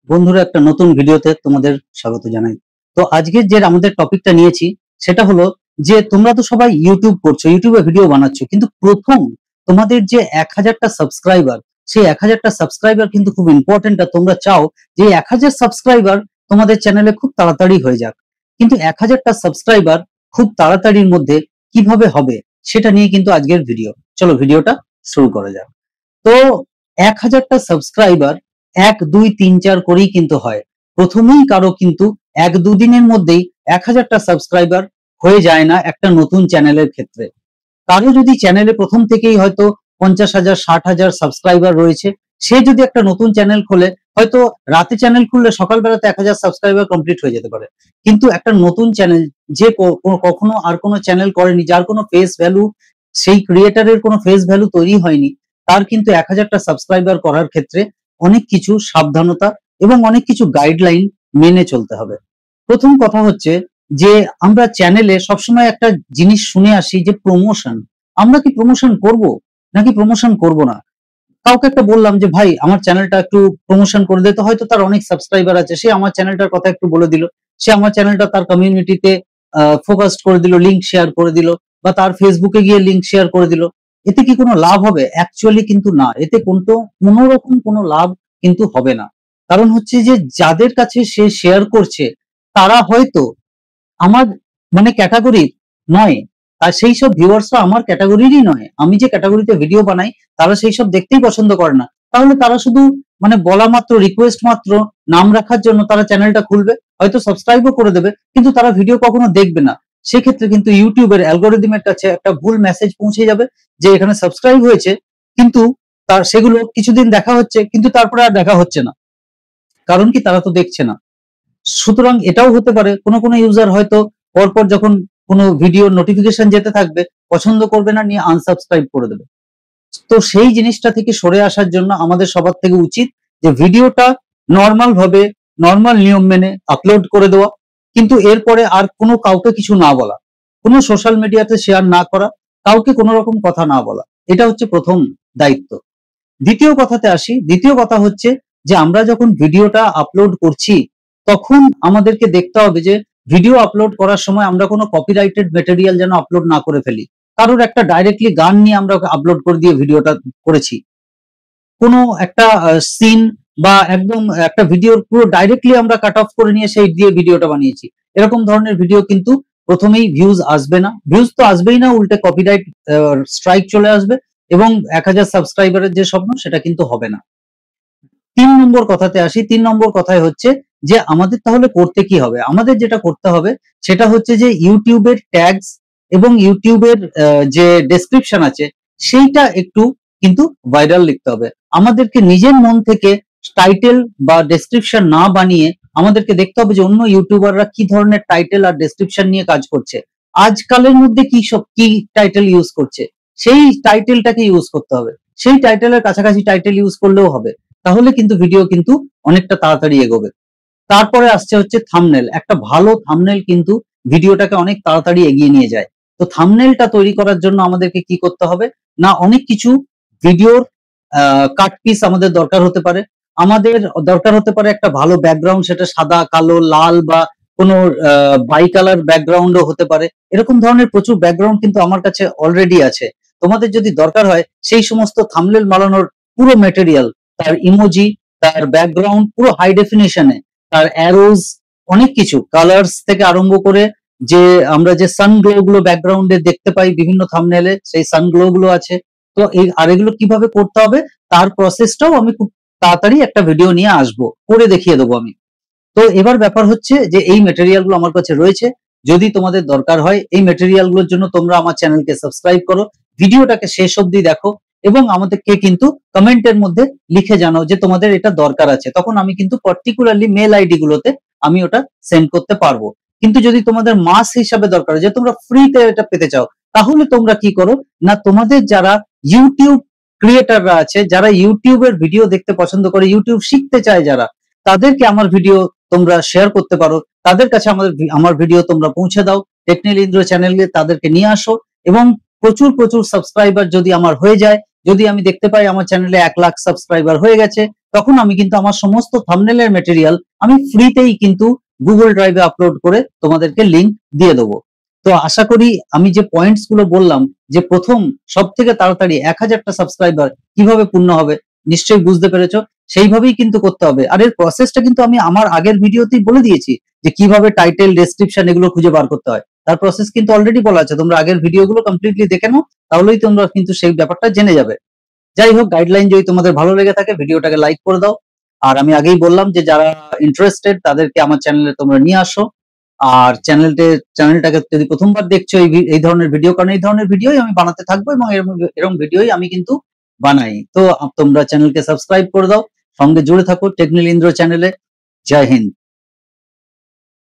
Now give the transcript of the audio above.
বন্ধুরা, একটা নতুন ভিডিওতে তোমাদের স্বাগত জানাই। তো আজকের যে আমাদের টপিকটা নিয়েছি সেটা হলো যে তোমরা তো সবাই ইউটিউব করছো, ইউটিউবে ভিডিও বানাচ্ছ, কিন্তু প্রথম তোমাদের যে 1000টা সাবস্ক্রাইবার, সেই 1000টা সাবস্ক্রাইবার কিন্তু খুব ইম্পর্টেন্ট। আর তোমরা চাও যে 1000 সাবস্ক্রাইবার তোমাদের চ্যানেলে খুব তাড়াতাড়ি হয়ে যাক, কিন্তু 1000টা সাবস্ক্রাইবার খুব তাড়াতাড়ির মধ্যে কিভাবে হবে সেটা নিয়ে কিন্তু আজকের ভিডিও। চলো ভিডিওটা শুরু করা যাক। তো 1000টা সাবস্ক্রাইবার 1 2 3 4 করেই কিন্তু হয়। প্রথমেই কারো কিন্তু 1 2 দিনের মধ্যেই 1000টা সাবস্ক্রাইবার হয়ে যায় না একটা নতুন চ্যানেলের ক্ষেত্রে। কারো যদি চ্যানেলে প্রথম থেকেই হয়তো 50,000 60,000 সাবস্ক্রাইবার রয়েছে, সে যদি একটা নতুন চ্যানেল খোলে, হয়তো রাতে চ্যানেল খুললে সকালবেলাতে 1000 সাবস্ক্রাইবার কমপ্লিট হয়ে যেতে পারে। কিন্তু একটা নতুন চ্যানেল যে কখনো আর কোনো চ্যানেল করেনি, যার কোনো ফেস ভ্যালু, সেই ক্রিয়েটারের কোনো ফেস ভ্যালু তৈরি হয়নি, তার কিন্তু 1000টা সাবস্ক্রাইবার করার ক্ষেত্রে অনেক কিছু সাবধানতা এবং অনেক কিছু গাইডলাইন মেনে চলতে হবে। প্রথম কথা হচ্ছে যে আমরা চ্যানেলে সবসময় একটা জিনিস শুনে আসি যে প্রমোশন। আমরা কি প্রমোশন করব নাকি প্রমোশন করব না? কাউকে একটা বললাম যে ভাই আমার চ্যানেলটা একটু প্রমোশন করে দে, তো হয়তো তার অনেক সাবস্ক্রাইবার আছে, সে আমার চ্যানেলটার কথা একটু বলে দিল, সে আমার চ্যানেলটা তার কমিউনিটিতে ফোকাসড করে দিল, লিংক শেয়ার করে দিল, বা তার ফেসবুকে গিয়ে লিংক শেয়ার করে দিল। এতে কি কোনো লাভ হবে? অ্যাকচুয়ালি কিন্তু না, এতে কোনো রকম কোনো লাভ কিন্তু হবে না। কারণ হচ্ছে যে যাদের কাছে সে শেয়ার করছে তারা হয়তো আমার মানে ক্যাটাগরির নয়, আর সেই সব ভিউয়ার্সরা আমার ক্যাটাগরিরই নয়। আমি যে ক্যাটাগরিতে ভিডিও বানাই তারা সেই সব দেখতেই পছন্দ করে না। তাহলে তারা শুধু মানে বলা মাত্র, রিকোয়েস্ট মাত্র, নাম রাখার জন্য তারা চ্যানেলটা খুলবে, হয়তো সাবস্ক্রাইবও করে দেবে, কিন্তু তারা ভিডিও কখনো দেখবে না। সেক্ষেত্রে কিন্তু ইউটিউবের অ্যালগোরিদমের কাছে একটা ভুল মেসেজ পৌঁছে যাবে যে এখানে সাবস্ক্রাইব হয়েছে, কিন্তু তার সেগুলো কিছুদিন দেখা হচ্ছে, কিন্তু তারপরে আর দেখা হচ্ছে না। কারণ কি? তারা তো দেখছে না। সুতরাং এটাও হতে পারে কোনো কোনো ইউজার হয়তো পরপর যখন কোনো ভিডিও নোটিফিকেশন যেতে থাকবে, পছন্দ করবে না, নিয়ে আনসাবস্ক্রাইব করে দেবে। তো সেই জিনিসটা থেকে সরে আসার জন্য আমাদের সবার থেকে উচিত যে ভিডিওটা নর্মাল ভাবে, নর্মাল নিয়ম মেনে আপলোড করে দেওয়া, কিন্তু এরপরে আর কোনো কাউকে কিছু না বলা, কোনো সোশ্যাল মিডিয়াতে শেয়ার না করা, কাউকে কোনো রকম কথা না বলা। এটা হচ্ছে প্রথম দায়িত্ব। দ্বিতীয় কথাতে আসি। দ্বিতীয় কথা হচ্ছে যে আমরা যখন ভিডিওটা আপলোড করছি তখন আমাদেরকে দেখতে হবে যে ভিডিও আপলোড করার সময় আমরা কোনো কপিরাইটেড ম্যাটেরিয়াল যেন আপলোড না করে ফেলি। কারোর একটা ডাইরেক্টলি গান নিয়ে আমরা আপলোড করে দিয়ে ভিডিওটা করেছি, কোনো একটা সিন বা একদম একটা ভিডিওর পুরো ডাইরেক্টলি আমরা কাট অফ করে নিয়ে সেই দিয়ে ভিডিওটা বানিয়েছি, এরকম ধরনের ভিডিও কিন্তু প্রথমেই ভিউজ আসবে না। ভিউজ তো আসবেই না, উল্টে কপিরাইট স্ট্রাইক চলে আসবে এবং 1000 সাবস্ক্রাইবারের যে স্বপ্ন সেটা কিন্তু হবে না। 3 নম্বর কথাতে আসি। 3 নম্বর কথায় হচ্ছে যে আমাদের তাহলে করতে কি হবে? আমাদের যেটা করতে হবে সেটা হচ্ছে যে ইউটিউবের ট্যাগস এবং ইউটিউবের যে ডেসক্রিপশন আছে সেইটা একটু কিন্তু ভাইরাল লিখতে হবে। আমাদেরকে নিজের মন থেকে টাইটেল বা ডেসক্রিপশন না বানিয়ে আমাদেরকে দেখতে হবে যে অন্য ইউটিউবাররা কি ধরনের টাইটেল আর ডেসক্রিপশন নিয়ে কাজ করছে, আজকালের মধ্যে কি টাইটেল ইউজ করছে, সেই টাইটেলটাকে ইউজ করতে হবে। সেই টাইটেলের কাছাকাছি টাইটেল ইউজ করলেও হবে, তাহলে কিন্তু ভিডিও কিন্তু অনেকটা তাড়াতাড়ি এগোবে। তারপরে আসছে হচ্ছে থাম্বনেল। একটা ভালো থাম্বনেল কিন্তু ভিডিওটাকে অনেক তাড়াতাড়ি এগিয়ে নিয়ে যায়। তো থাম্বনেলটা তৈরি করার জন্য আমাদেরকে কি করতে হবে না, অনেক কিছু ভিডিওর কাট পিস আমাদের দরকার হতে পারে। আমাদের দরকার হতে পারে একটা ভালো ব্যাকগ্রাউন্ড, সেটা সাদা, কালো, লাল বা কোনো বাই কালার ব্যাকগ্রাউন্ডও হতে পারে। এরকম ধরনের প্রচুর ব্যাকগ্রাউন্ড কিন্তু আমার কাছে অলরেডি আছে। তোমাদের যদি দরকার হয় সেই সমস্ত থাম্বনেল বানানোর পুরো ম্যাটেরিয়াল, তার ইমোজি, তার ব্যাকগ্রাউন্ড পুরো হাই ডেফিনিশনে, তার অ্যারোজ, অনেক কিছু কালার্স থেকে আরম্ভ করে যে আমরা যে সানগ্লো গুলো ব্যাকগ্রাউন্ডে দেখতে পাই বিভিন্ন থাম্বনেলে, সেই সানগ্লো গুলো আছে। তো এই আর এগুলো কিভাবে করতে হবে তার প্রসেসটাও আমি খুব তাড়াতাড়ি একটা ভিডিও নিয়ে আসবো, করে দেখিয়ে দেবো আমি। তো এবার ব্যাপার হচ্ছে যে এই ম্যাটেরিয়াল গুলো আমার কাছে রয়েছে। যদি তোমাদের দরকার হয় এই ম্যাটেরিয়াল গুলোর জন্য তোমরা আমার চ্যানেলকে সাবস্ক্রাইব করো, ভিডিওটাকে শেষ অবধি দেখো এবং আমাদেরকে কিন্তু কমেন্টের মধ্যে লিখে জানাও যে তোমাদের এটা দরকার আছে। তখন আমি কিন্তু পার্টিকুলারলি মেল আইডি গুলোতে আমি ওটা সেন্ড করতে পারবো। কিন্তু যদি তোমাদের মাস হিসাবে দরকার হয়, যে তোমরা ফ্রিতে এটা পেতে চাও, তাহলে তোমরা কি করো না, তোমাদের যারা ইউটিউব ক্রিয়েটাররা আছে, যারা ইউটিউবের ভিডিও দেখতে পছন্দ করে, ইউটিউব শিখতে চায় যারা, তাদেরকে আমার ভিডিও তোমরা শেয়ার করতে পারো, তাদের কাছে আমার ভিডিও তোমরা পৌঁছে দাও, টেকনিল ইন্দ্র চ্যানেলে তাদেরকে নিয়ে আসো এবং প্রচুর প্রচুর সাবস্ক্রাইবার যদি আমার হয়ে যায় যদি আমি দেখতে পাই আমার চ্যানেলে 1 লাখ সাবস্ক্রাইবার হয়ে গেছে, তখন আমি কিন্তু আমার সমস্ত থাম্বনেলের ম্যাটেরিয়াল আমি ফ্রিতেই কিন্তু গুগল ড্রাইভে আপলোড করে তোমাদেরকে লিংক দিয়ে দেবো। তো আশা করি আমি যে পয়েন্টস গুলো বললাম, যে প্রথম সব থেকে তাড়াতাড়ি 1000টা সাবস্ক্রাইবার কিভাবে পূর্ণ হবে, নিশ্চয়ই বুঝতে পেরেছো। সেইভাবেই কিন্তু করতে হবে। আর এর প্রসেসটা কিন্তু আমি আমার আগের ভিডিওতেই বলে দিয়েছি, যে কিভাবে টাইটেল, ডেসক্রিপশন এগুলো খুঁজে বার করতে হয়। তার প্রসেস কিন্তু অলরেডি বলা আছে, তোমরা আগের ভিডিওগুলো কমপ্লিটলি দেখে নাও, তাহলেই তোমরা কিন্তু সেই ব্যাপারটা জেনে যাবে। যাই হোক, গাইডলাইন যদি তোমাদের ভালো লেগে থাকে ভিডিওটাকে লাইক করে দাও। আর আমি আগেই বললাম যে যারা ইন্টারেস্টেড তাদেরকে আমার চ্যানেলে তোমরা নিয়ে আসো। আর চ্যানেলটাকে যদি প্রথমবার দেখছো এই ধরনের ভিডিও, কারণ এই ধরনের ভিডিওই আমি বানাতে থাকবো এবং এরকম ভিডিওই আমি কিন্তু বানাই। তো তোমরা চ্যানেলকে সাবস্ক্রাইব করে দাও, সঙ্গে জুড়ে থাকো টেকনিলিন্দ্র চ্যানেলে। জয় হিন্দ।